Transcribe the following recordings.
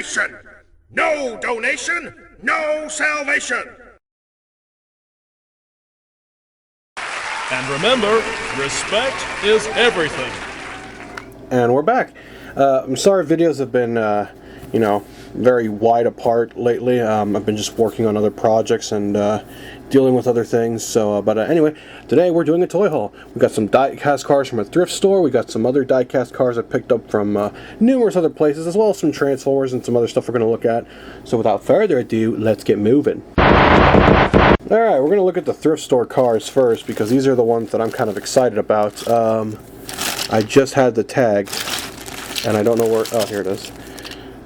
nation. No donation, no salvation. And remember, respect is everything. And we're back. I'm sorry videos have been, very wide apart lately. I've been just working on other projects and dealing with other things. So, anyway, today we're doing a toy haul. We got some die-cast cars from a thrift store. We got some other die-cast cars I picked up from numerous other places, as well as some Transformers and some other stuff we're going to look at. So without further ado, let's get moving. Alright, we're going to look at the thrift store cars first, because these are the ones that I'm kind of excited about. I just had the tag, and I don't know where... Oh, here it is.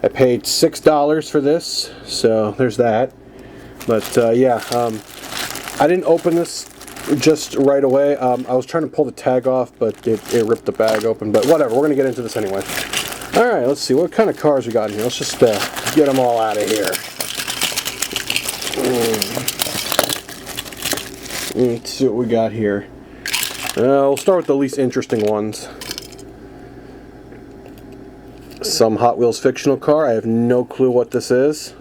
I paid $6 for this, so there's that. But, I didn't open this just right away. I was trying to pull the tag off, but it ripped the bag open. But whatever, we're going to get into this anyway. Alright, let's see. What kind of cars we got in here? Let's just get them all out of here. Let's see what we got here. We'll start with the least interesting ones. Some Hot Wheels fictional car. I have no clue what this is.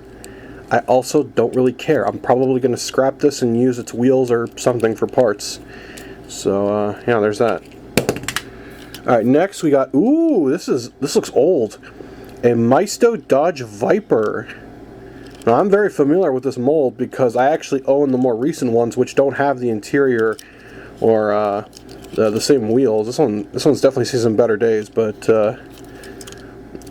I also don't really care. I'm probably going to scrap this and use its wheels or something for parts. So, yeah, there's that. Alright, next we got... Ooh, this looks old. A Maisto Dodge Viper. Now, I'm very familiar with this mold because I actually own the more recent ones, which don't have the interior or the same wheels. This one's definitely seen some better days, but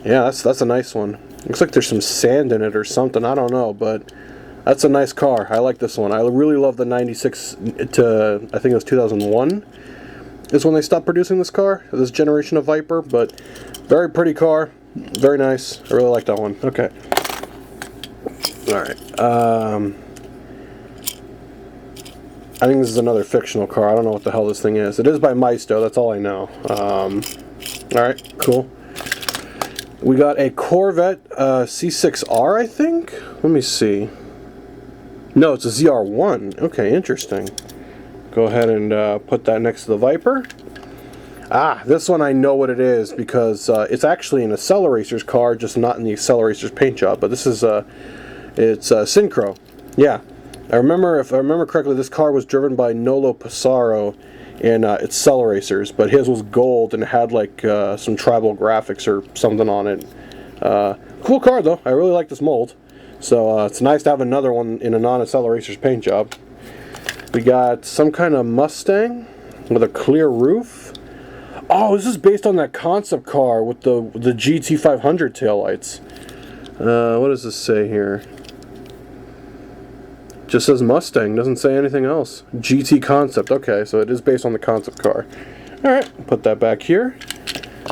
yeah, that's a nice one. Looks like there's some sand in it or something. I don't know, but that's a nice car. I like this one. I really love the 96 to I think it was 2001 is when they stopped producing this car, this generation of Viper. But very pretty car, very nice. I really like that one. Okay. Alright, I think this is another fictional car. I don't know what the hell this thing is. It is by Maisto, that's all I know. Alright, cool. We got a Corvette C6R, I think? Let me see. No, it's a ZR1. Okay, interesting. Go ahead and put that next to the Viper. Ah, this one I know what it is because it's actually an Accelerator's car, just not in the Accelerator's paint job. But this is it's Synchro. Yeah, if I remember correctly, this car was driven by Nolo Passaro in its Acceleracers, but his was gold and it had like some tribal graphics or something on it. Cool car though. I really like this mold. So it's nice to have another one in a non-Accelerator's paint job. We got some kind of Mustang with a clear roof. Oh, this is based on that concept car with the GT500 taillights. What does this say here? Just says Mustang, doesn't say anything else. GT concept, okay, so it is based on the concept car. Alright, put that back here.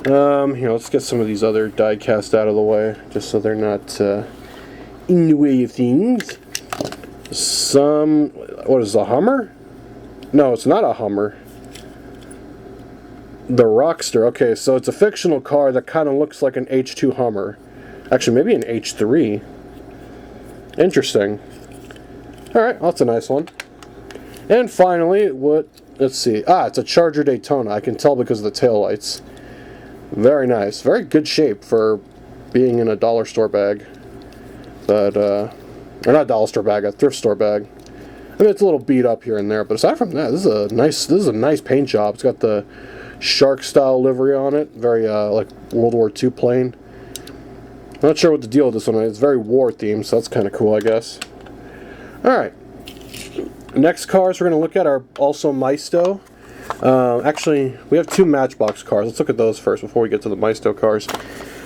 Here, let's get some of these other die-cast out of the way, just so they're not in the way of things. What is a Hummer? No, it's not a Hummer. The Rockster, okay, so it's a fictional car that kind of looks like an H2 Hummer. Actually, maybe an H3. Interesting. Alright, well, that's a nice one. And finally, let's see. Ah, it's a Charger Daytona. I can tell because of the taillights. Very nice. Very good shape for being in a dollar store bag. But, or not dollar store bag, a thrift store bag. I mean, it's a little beat up here and there, but aside from that, this is a nice paint job. It's got the shark style livery on it. Very, like World War II plane. I'm not sure what the deal with this one is. It's very war themed, so that's kind of cool, I guess. Alright, next cars we're going to look at are also Maisto. Actually, we have two Matchbox cars. Let's look at those first before we get to the Maisto cars.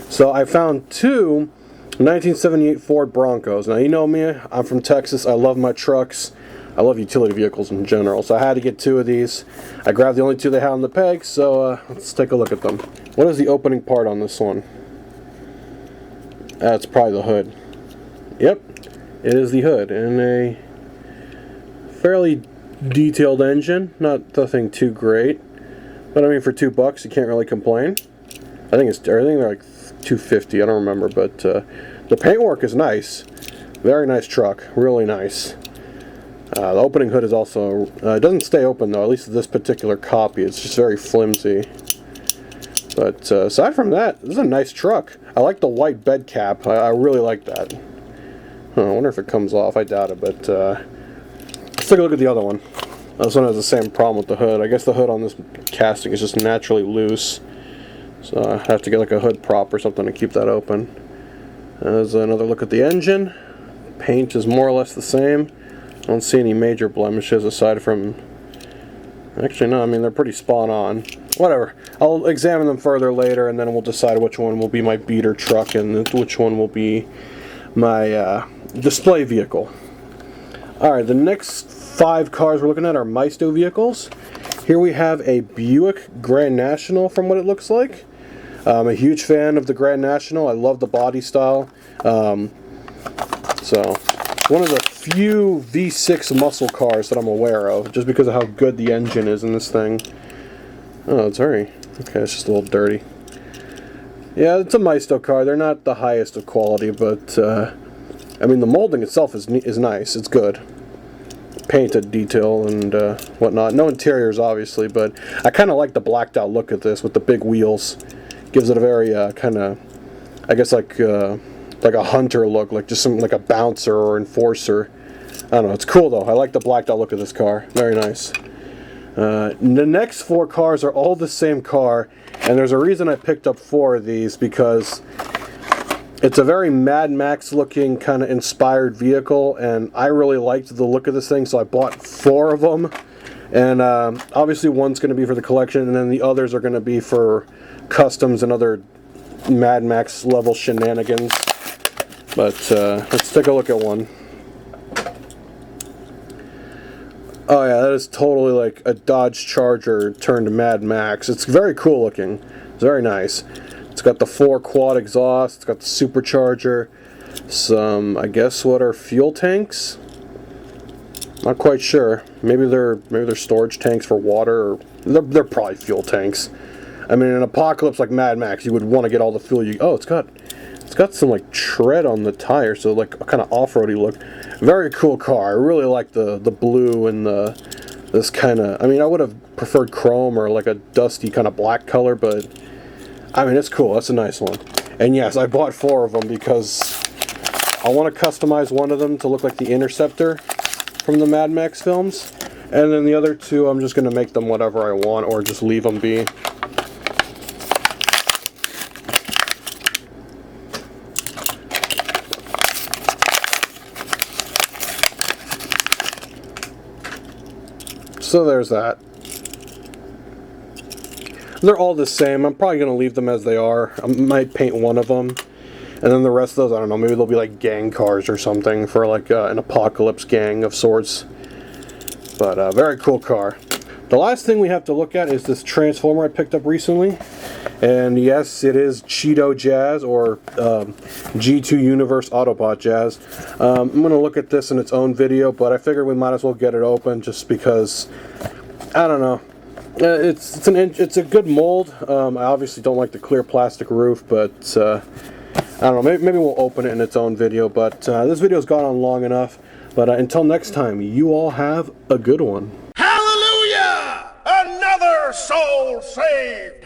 So I found two 1978 Ford Broncos. Now you know me, I'm from Texas. I love my trucks. I love utility vehicles in general. So I had to get two of these. I grabbed the only two they had on the peg, so let's take a look at them. What is the opening part on this one? That's probably the hood. Yep. It is the hood, and a fairly detailed engine. Not nothing too great, but I mean for $2 you can't really complain. I think they're like $250. I don't remember, but the paintwork is nice. Very nice truck, really nice. The opening hood is also it doesn't stay open though. At least this particular copy, it's just very flimsy. But aside from that, this is a nice truck. I like the white bed cap. I really like that. I wonder if it comes off. I doubt it, but let's take a look at the other one. This one has the same problem with the hood. I guess the hood on this casting is just naturally loose. So I have to get like a hood prop or something to keep that open. There's another look at the engine. Paint is more or less the same. I don't see any major blemishes aside from... Actually, no, I mean, they're pretty spot on. Whatever. I'll examine them further later, and then we'll decide which one will be my beater truck and which one will be my display vehicle. Alright, the next 5 cars we're looking at are Maisto vehicles. Here we have a Buick Grand National from what it looks like. I'm a huge fan of the Grand National. I love the body style. So, one of the few V6 muscle cars that I'm aware of, just because of how good the engine is in this thing. Oh, it's very... Okay, it's just a little dirty. Yeah, it's a Maisto car. They're not the highest of quality, but, I mean, the molding itself is nice. It's good. Painted detail and whatnot. No interiors, obviously, but I kind of like the blacked out look at this with the big wheels. Gives it a very kind of, I guess like a hunter look, like just some like a bouncer or enforcer. I don't know. It's cool though. I like the blacked out look of this car. Very nice. The next 4 cars are all the same car, and there's a reason I picked up 4 of these because it's a very Mad Max looking kind of inspired vehicle, and I really liked the look of this thing, so I bought 4 of them. And obviously one's going to be for the collection, and then the others are going to be for customs and other Mad Max level shenanigans. But let's take a look at one. Oh yeah, that is totally like a Dodge Charger turned Mad Max. It's very cool looking. It's very nice. It's got the 4 quad exhaust. It's got the supercharger. Some, I guess, what are fuel tanks? Not quite sure. Maybe they're storage tanks for water, or they're probably fuel tanks. I mean, in an apocalypse like Mad Max, you would want to get all the fuel you... Oh, it's got some like tread on the tire, so like a kind of off-roady look. Very cool car. I really like the blue and this kind of... I mean, I would have preferred chrome or like a dusty kind of black color, but I mean, it's cool. That's a nice one. And yes, I bought 4 of them because I want to customize one of them to look like the Interceptor from the Mad Max films, and then the other 2 I'm just going to make them whatever I want or just leave them be. So there's that. They're all the same. I'm probably going to leave them as they are. I might paint one of them. And then the rest of those, I don't know, maybe they'll be like gang cars or something for like an apocalypse gang of sorts. But very cool car. The last thing we have to look at is this Transformer I picked up recently. And yes, it is Cheeto Jazz, or G2 Universe Autobot Jazz. I'm going to look at this in its own video, but I figured we might as well get it open just because, I don't know. It's a good mold. I obviously don't like the clear plastic roof, but I don't know, maybe we'll open it in its own video, but this video's gone on long enough. But until next time, you all have a good one. Hallelujah! Another soul saved!